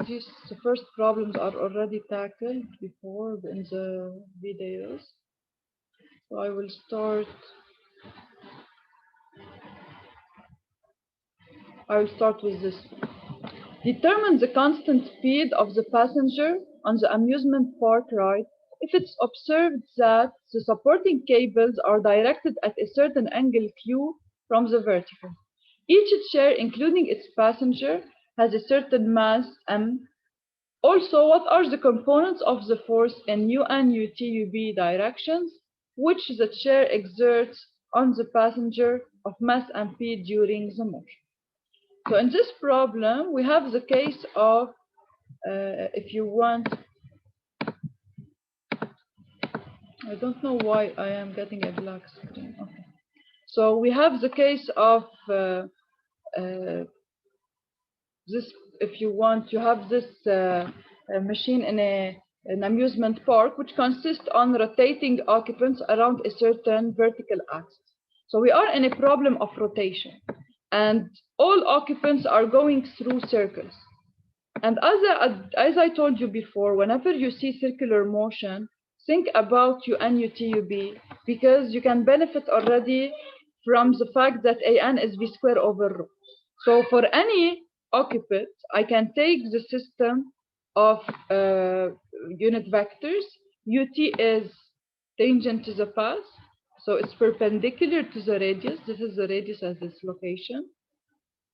these first problems are already tackled before in the videos. So I will start with this. Determine the constant speed of the passenger on the amusement park ride if it's observed that the supporting cables are directed at a certain angle Q from the vertical. Each chair, including its passenger, has a certain mass m. Also, what are the components of the force in UN, UT, UB directions, which the chair exerts on the passenger of mass mp during the motion? So in this problem, we have the case of, if you want, I don't know why I am getting a black screen. Okay. So we have the case of this, if you want, you have this machine in an amusement park, which consists on rotating occupants around a certain vertical axis. So we are in a problem of rotation, and all occupants are going through circles. And as I told you before, whenever you see circular motion, think about UN, UT, UB, because you can benefit already from the fact that AN is V square over rho. So for any occupant, I can take the system of unit vectors. UT is tangent to the path, so it's perpendicular to the radius. This is the radius at this location,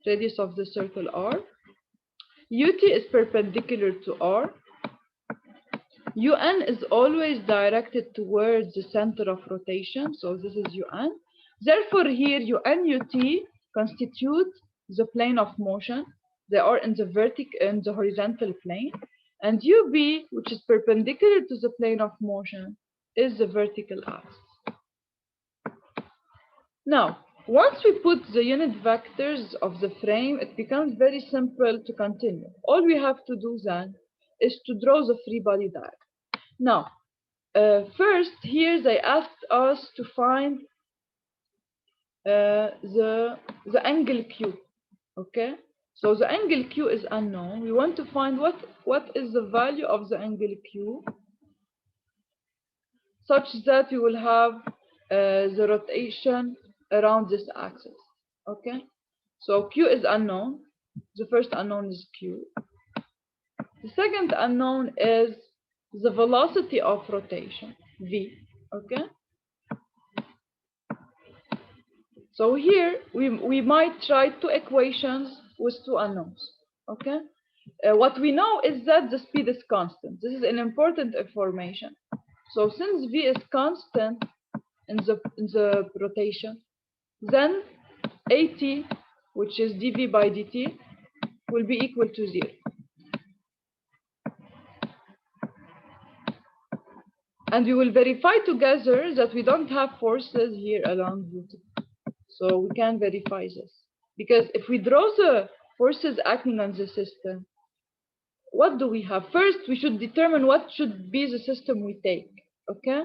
radius of the circle R. UT is perpendicular to R. UN is always directed towards the center of rotation, so this is UN. Therefore, here UN, UT constitute the plane of motion. They are in the horizontal plane, and UB, which is perpendicular to the plane of motion, is the vertical axis. Now, once we put the unit vectors of the frame, it becomes very simple to continue. All we have to do then is to draw the free body diagram. Now, first here they asked us to find the angle Q. Okay, so the angle Q is unknown. We want to find what is the value of the angle Q, such that we will have the rotation around this axis. Okay, so Q is unknown. The first unknown is Q. The second unknown is the velocity of rotation, V. Okay, so here we might try two equations with two unknowns. Okay, what we know is that the speed is constant. This is an important information. So since V is constant in the rotation, then AT, which is dV by dt, will be equal to 0. And we will verify together that we don't have forces here along dt. So we can verify this. Because if we draw the forces acting on the system, what do we have? First, we should determine what should be the system we take. Okay?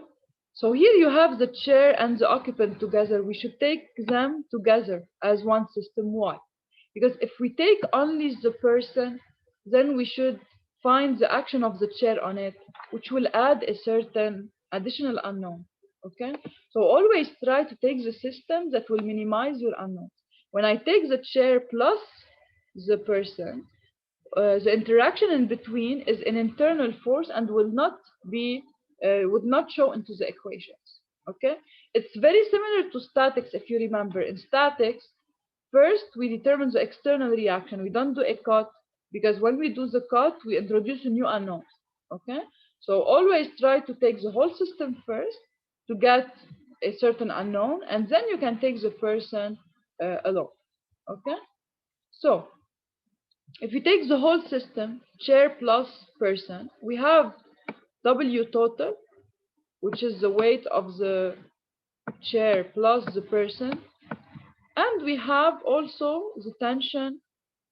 So here you have the chair and the occupant together. We should take them together as one system. Why? Because if we take only the person, then we should find the action of the chair on it, which will add a certain additional unknown. Okay? So always try to take the system that will minimize your unknowns. When I take the chair plus the person, the interaction in between is an internal force and will not be would not show into the equations. Okay, it's very similar to statics. If you remember, in statics, first we determine the external reaction. We don't do a cut, because when we do the cut, we introduce a new unknown. Okay, so always try to take the whole system first to get a certain unknown, and then you can take the person alone. Okay, so if we take the whole system, chair plus person, we have W total, which is the weight of the chair plus the person, and we have also the tension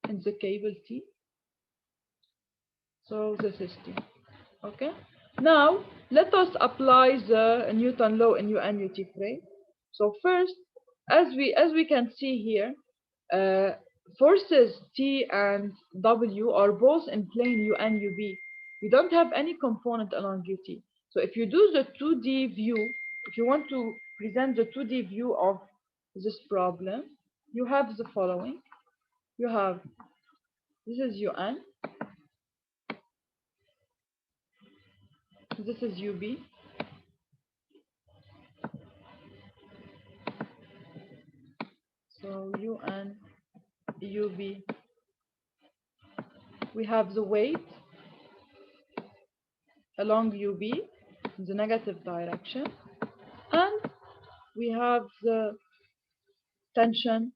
in the cable T. So this is T. Okay. Now let us apply the Newton law in UNUT frame. So first, as we can see here, forces T and W are both in plane U and UB. We don't have any component along UT. So if you do the 2D view, if you want to present the 2D view of this problem, you have the following. You have, this is UN, this is UB, so UN, UB. We have the weight along UB in the negative direction, and we have the tension,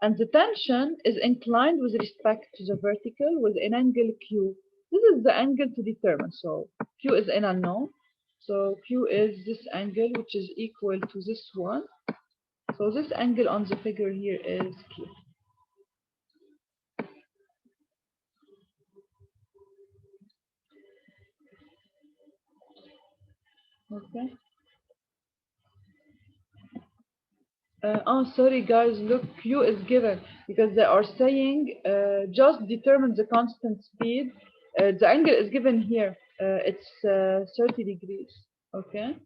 and the tension is inclined with respect to the vertical with an angle Q. This is the angle to determine, so Q is an unknown, so Q is this angle which is equal to this one, so this angle on the figure here is Q. Okay. Oh, sorry guys, look, Q is given because they are saying just determine the constant speed. The angle is given here. It's 30 degrees. Okay.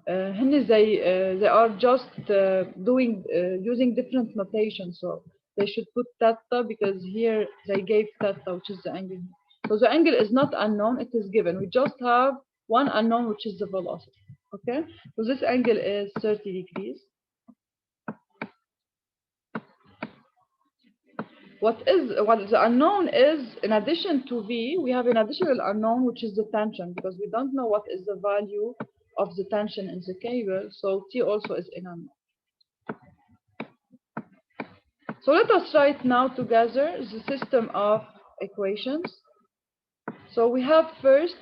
هن they are just doing using different notation, so they should put theta because here they gave theta, which is the angle. So the angle is not unknown; it is given. We just have one unknown, which is the velocity. Okay. So this angle is 30 degrees. What the unknown is, in addition to V, we have an additional unknown, which is the tension, because we don't know what is the value of the tension in the cable, so T also is an unknown. So let us write now together the system of equations. So we have first,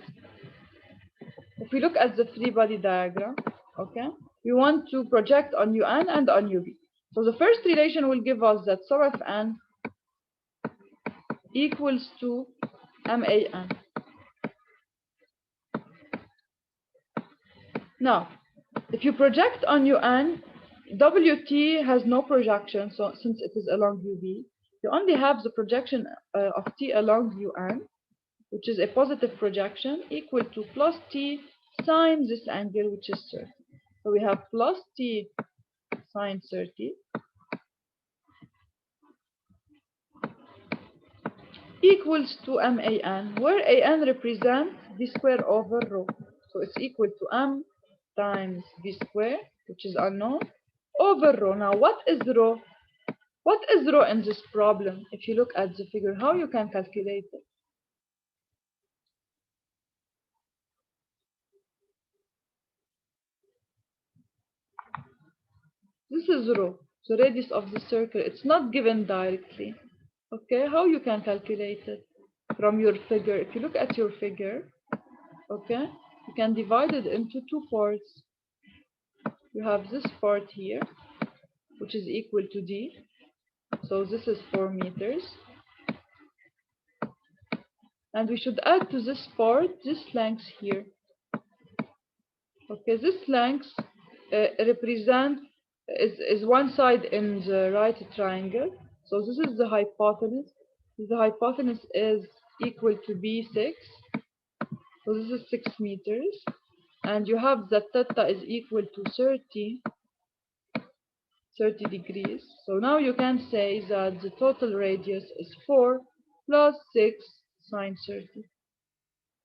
if we look at the free body diagram, okay, we want to project on UN and on UB. So the first relation will give us that sum of n equals to MAN. Now, if you project on UN, WT has no projection, so since it is along UB, you only have the projection of T along UN, which is a positive projection, equal to plus T sine this angle, which is 30. So we have plus T sine 30 equals to MAN, where AN represents V square over rho. So it's equal to M times V square, which is unknown, over rho. Now, what is rho? What is rho in this problem? If you look at the figure, how you can calculate it? This is rho, the radius of the circle. It's not given directly. Okay, how you can calculate it? From your figure. If you look at your figure, okay, you can divide it into two parts. You have this part here, which is equal to D. So this is 4 meters. And we should add to this part this length here. Okay, this length is one side in the right triangle. So this is the hypotenuse. The hypotenuse is equal to B6. So this is 6 meters. And you have that theta is equal to 30 degrees. So now you can say that the total radius is 4 plus 6 sine 30.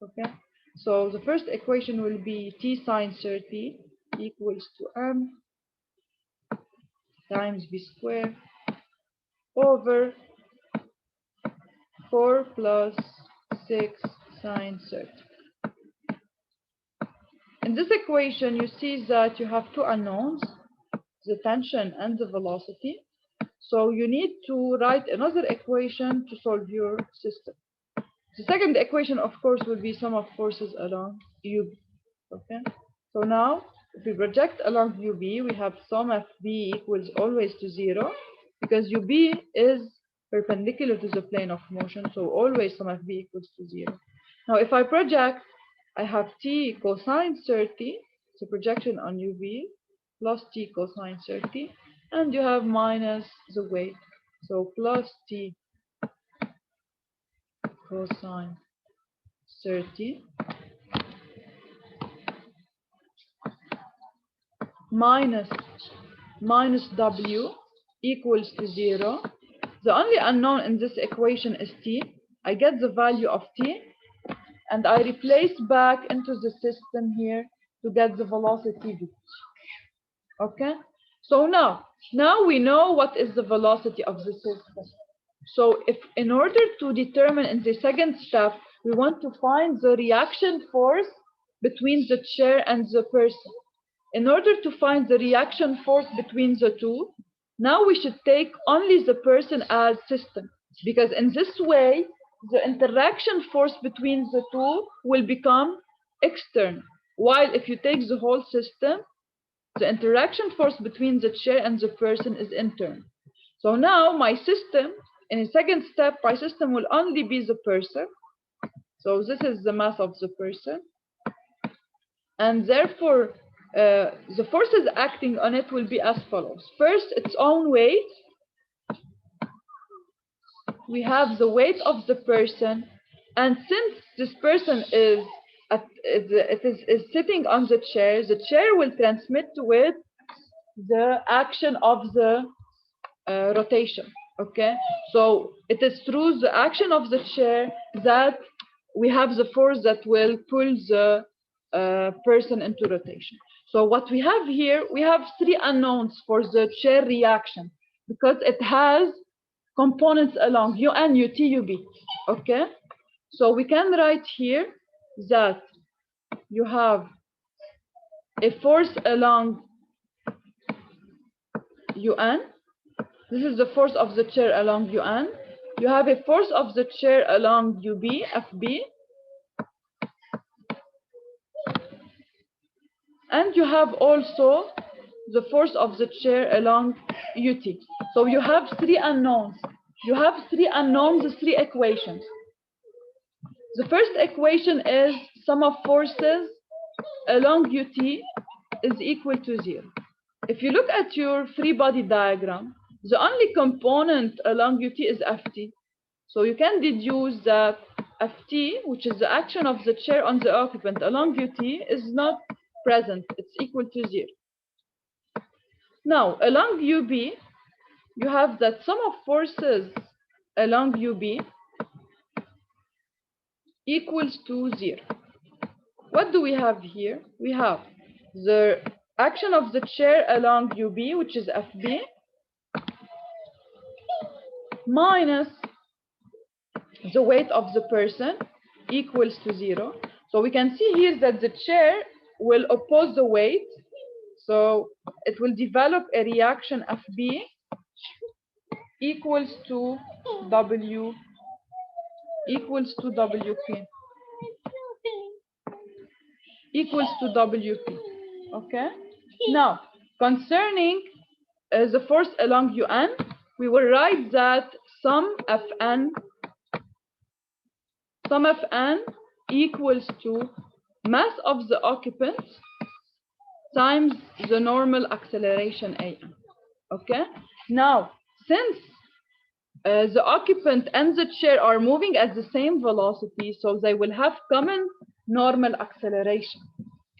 Okay, so the first equation will be T sine 30 equals to M times V square over 4 plus 6 sine 30. In this equation, you see that you have two unknowns, the tension and the velocity. So you need to write another equation to solve your system. The second equation, of course, will be sum of forces along UB. Okay. So now, if we project along UB, we have sum of B equals always to 0 because UB is perpendicular to the plane of motion. So always sum of B equals to 0. Now, if I project, I have T cosine 30, the projection on UB, plus T cosine 30, and you have minus the weight. So plus t cosine 30 minus w equals to 0. The only unknown in this equation is t. I get the value of t and I replace back into the system here to get the velocity v. Okay, so now we know what is the velocity of the system. So if in order to determine in the second step, we want to find the reaction force between the chair and the person. In order to find the reaction force between the two, now we should take only the person as system, because in this way, the interaction force between the two will become external. While if you take the whole system, the interaction force between the chair and the person is internal. So now my system, in a second step, my system will only be the person. So this is the mass of the person. And therefore, the forces acting on it will be as follows. First, its own weight. We have the weight of the person. And since this person is sitting on the chair will transmit to it the action of the rotation. Okay, so it is through the action of the chair that we have the force that will pull the person into rotation. So what we have here, we have three unknowns for the chair reaction because it has components along un, ut, ub. Okay, so we can write here that you have a force along un. This is the force of the chair along un. You have a force of the chair along ub, fb. And you have also the force of the chair along ut. So you have three unknowns. You have three unknowns, three equations. The first equation is sum of forces along ut is equal to 0. If you look at your free body diagram, the only component along ut is ft. So you can deduce that ft, which is the action of the chair on the occupant along ut, is not present. It's equal to 0. Now, along ub, you have that sum of forces along ub equals to 0. What do we have here? We have the action of the chair along ub, which is fb, minus the weight of the person equals to 0. So we can see here that the chair will oppose the weight. So it will develop a reaction fb equals to w equals to wp equals to wp. Okay. Now, concerning the force along un, we will write that sum fn equals to mass of the occupant times the normal acceleration am. Okay. Now, since the occupant and the chair are moving at the same velocity, so they will have common normal acceleration.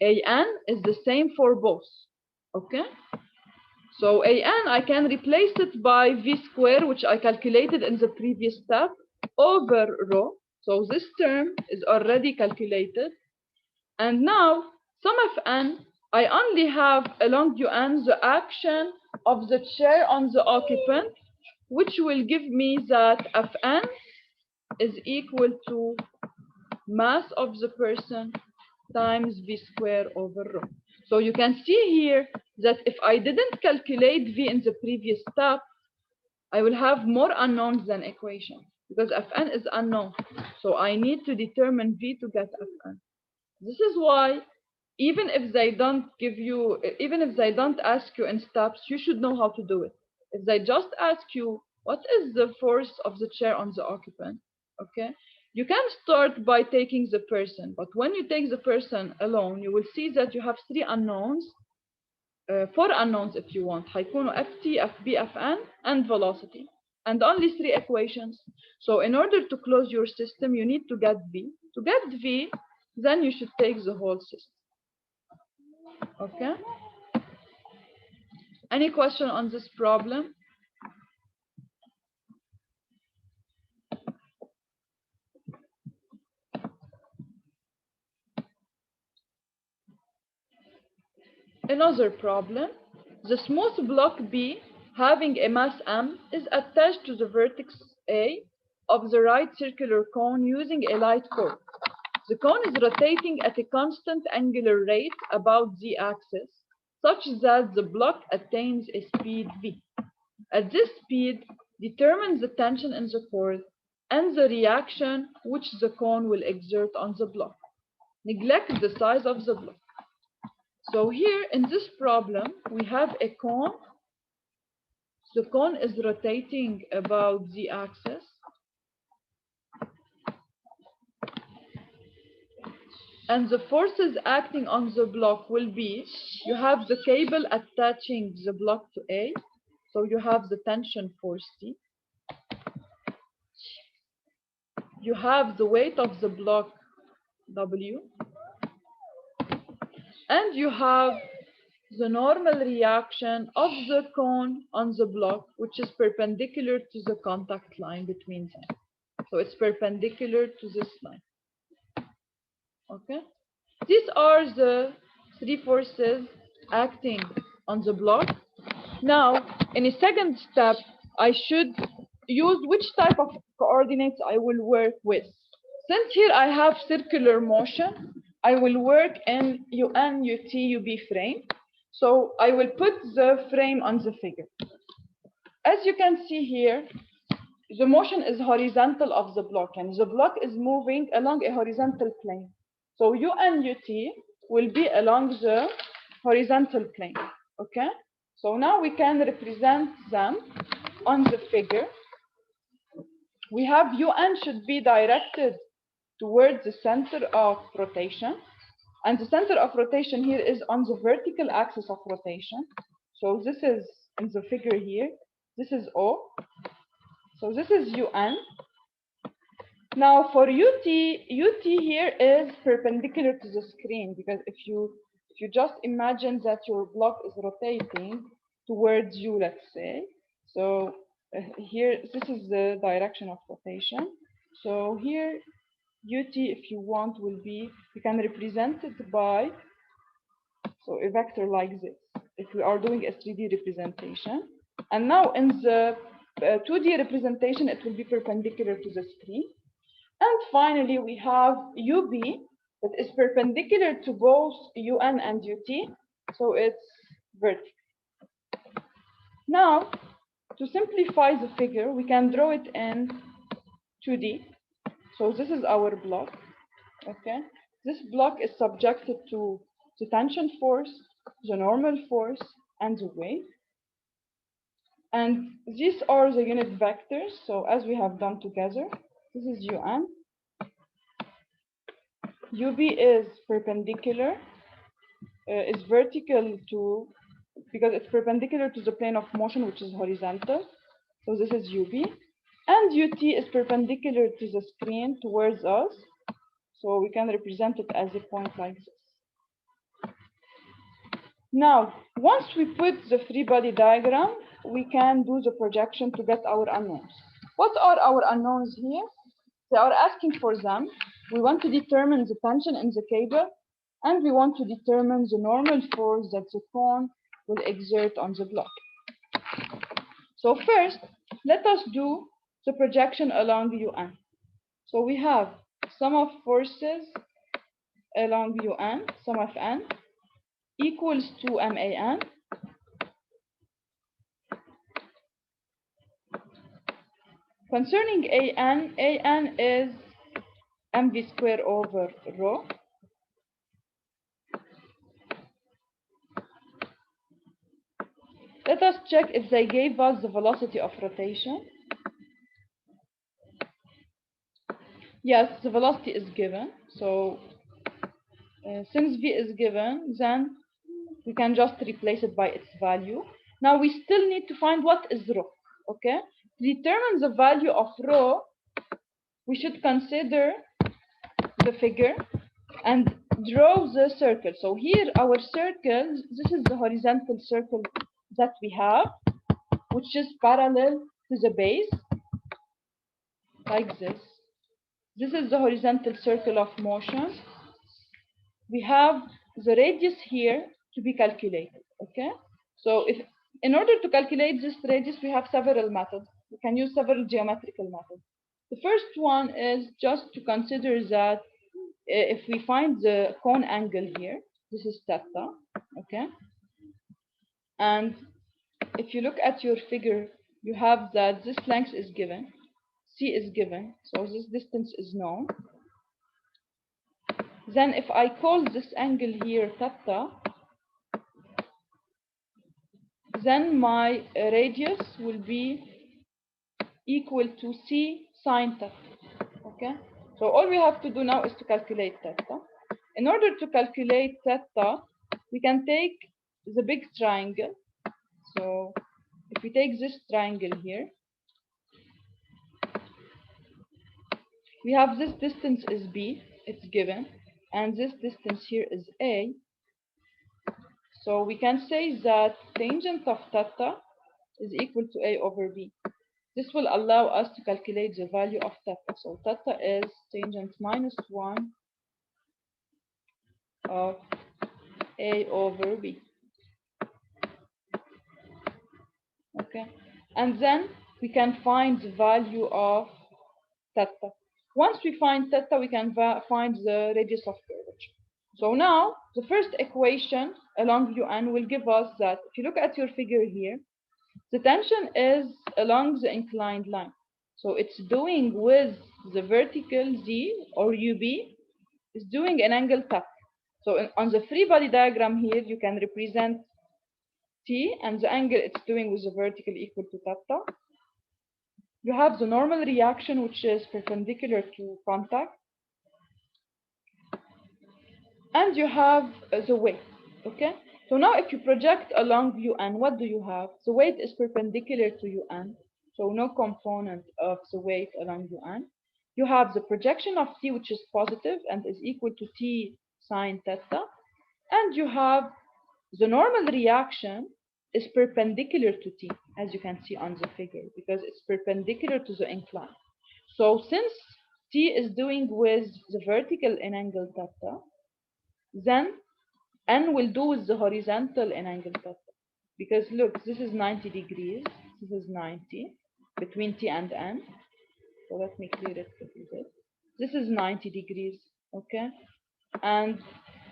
An is the same for both. Okay. So An, I can replace it by v square, which I calculated in the previous step, over rho. So this term is already calculated. And now, sum of n, I only have along un the action of the chair on the occupant, which will give me that Fn is equal to mass of the person times v square over rho. So you can see here that if I didn't calculate v in the previous step, I will have more unknowns than equation because Fn is unknown. So I need to determine v to get Fn. This is why even if they don't ask you in steps, you should know how to do it. If they just ask you, what is the force of the chair on the occupant? Okay, you can start by taking the person, but when you take the person alone, you will see that you have three unknowns, four unknowns if you want. هيكونوا ft, fb, fn, and velocity. and only 3 equations. So in order to close your system, you need to get V. To get V, then you should take the whole system. Okay? Any question on this problem? Another problem. The smooth block B having a mass m is attached to the vertex A of the right circular cone using a light cord. The cone is rotating at a constant angular rate about the axis, such that the block attains a speed v. At this speed, determine the tension in the cord and the reaction which the cone will exert on the block. Neglect the size of the block. So here in this problem, we have a cone. The cone is rotating about the axis. And the forces acting on the block will be, you have the cable attaching the block to A, so you have the tension force T. You have the weight of the block W. And you have the normal reaction of the cone on the block, which is perpendicular to the contact line between them. So it's perpendicular to this line. Okay? These are the 3 forces acting on the block. Now, in a second step, I should use which type of coordinates I will work with. Since here I have circular motion, I will work in UN, UT, UB frame. So I will put the frame on the figure. As you can see here, the motion is horizontal of the block, and the block is moving along a horizontal plane. So UN, UT will be along the horizontal plane. Okay? So now we can represent them on the figure. We have UN should be directed towards the center of rotation. And the center of rotation here is on the vertical axis of rotation. So this is in the figure here. This is O. So this is UN. Now for UT here is perpendicular to the screen, because if you just imagine that your block is rotating towards you, let's say. So here, this is the direction of rotation. So here, UT, if you want, will be, you can represent it by, so a vector like this, if we are doing a 3D representation. And now in the 2D representation, it will be perpendicular to the screen. And finally, we have UB that is perpendicular to both UN and UT, so it's vertical. Now, to simplify the figure, we can draw it in 2D. So this is our block, okay? This block is subjected to the tension force, the normal force, and the weight. And these are the unit vectors, so as we have done together, this is UN. UB is perpendicular, is vertical to, because it's perpendicular to the plane of motion, which is horizontal. So this is UB. And UT is perpendicular to the screen towards us. So we can represent it as a point like this. Now, once we put the free body diagram, we can do the projection to get our unknowns. What are our unknowns here? They are asking for them. We want to determine the tension in the cable, and we want to determine the normal force that the cone will exert on the block. So first, let us do the projection along UN. So we have sum of forces along UN, sum of n, equals to MAN. Concerning AN is mv squared over rho. Let us check if they gave us the velocity of rotation. Yes, the velocity is given. So since v is given, then we can just replace it by its value. Now we still need to find what is rho, okay? To determine the value of rho, we should consider the figure and draw the circle. So here our circle, this is the horizontal circle that we have, which is parallel to the base, like this. This is the horizontal circle of motion. We have the radius here to be calculated, okay? So if in order to calculate this radius, we have several methods. We can use several geometrical methods. The first one is just to consider that if we find the cone angle here, this is theta, okay? And if you look at your figure, you have that this length is given, c is given, so this distance is known. Then if I call this angle here theta, then my radius will be equal to c sine theta, okay? So all we have to do now is to calculate theta. In order to calculate theta, we can take the big triangle. So if we take this triangle here, we have this distance is b, it's given, and this distance here is a. So we can say that tangent of theta is equal to a over b. This will allow us to calculate the value of theta. So theta is tangent minus 1 of a over b. Okay, and then we can find the value of theta. Once we find theta, we can find the radius of curvature. So now the first equation along un will give us that if you look at your figure here, the tension is along the inclined line. So it's doing with the vertical z or ub is doing an angle theta. So on the free body diagram here, you can represent t and the angle it's doing with the vertical equal to theta. You have the normal reaction, which is perpendicular to contact. And you have the weight, okay? So now if you project along un, what do you have? The weight is perpendicular to un, so no component of the weight along un. You have the projection of t, which is positive and is equal to t sine theta. And you have the normal reaction is perpendicular to t, as you can see on the figure, because it's perpendicular to the incline. So since t is doing with the vertical in angle theta, then n will do with the horizontal in angle theta. Because look, this is 90 degrees, this is 90 between t and n. So let me clear it a little bit. This is 90 degrees, okay? And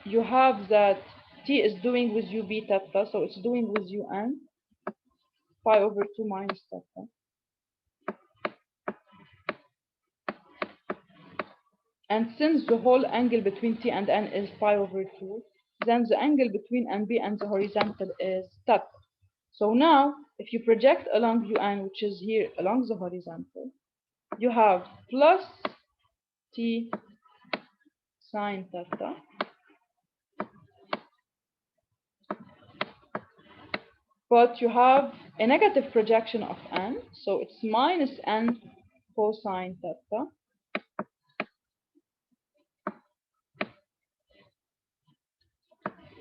you have that t is doing with ub theta, so it's doing with un pi over 2 minus theta. And since the whole angle between t and n is pi over 2, then the angle between nb and the horizontal is theta. So now, if you project along un, which is here along the horizontal, you have plus t sine theta but you have a negative projection of n, so it's minus n cosine theta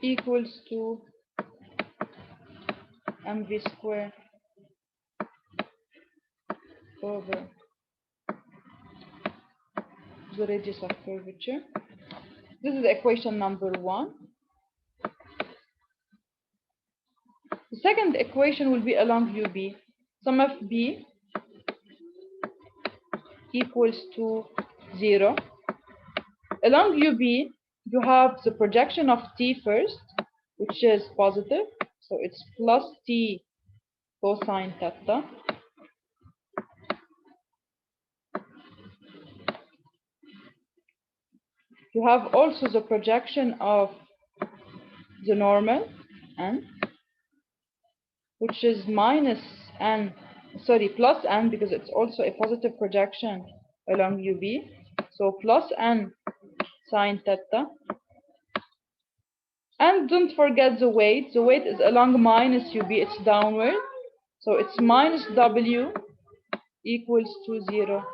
equals to mv squared over the radius of curvature. This is equation number 1. The second equation will be along ub. Sum of b equals to 0. Along ub, you have the projection of t first, which is positive, so it's plus t cosine theta. You have also the projection of the normal n, which is plus n, because it's also a positive projection along ub. So plus n sine theta. And don't forget the weight. The weight is along minus ub, it's downward. So it's minus w equals to 0.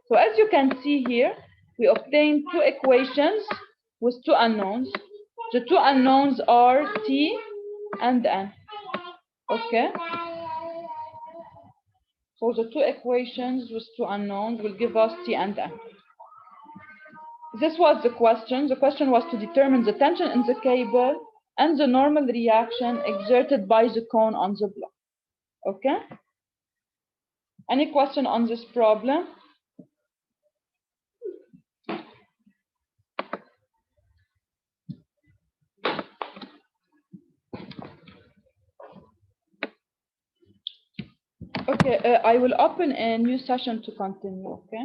So as you can see here, we obtained two equations with two unknowns. The two unknowns are t and n. Okay? So the two equations with two unknowns will give us t and n. This was the question. The question was to determine the tension in the cable and the normal reaction exerted by the cone on the block. Okay? Any question on this problem? Okay, I will open a new session to continue, okay?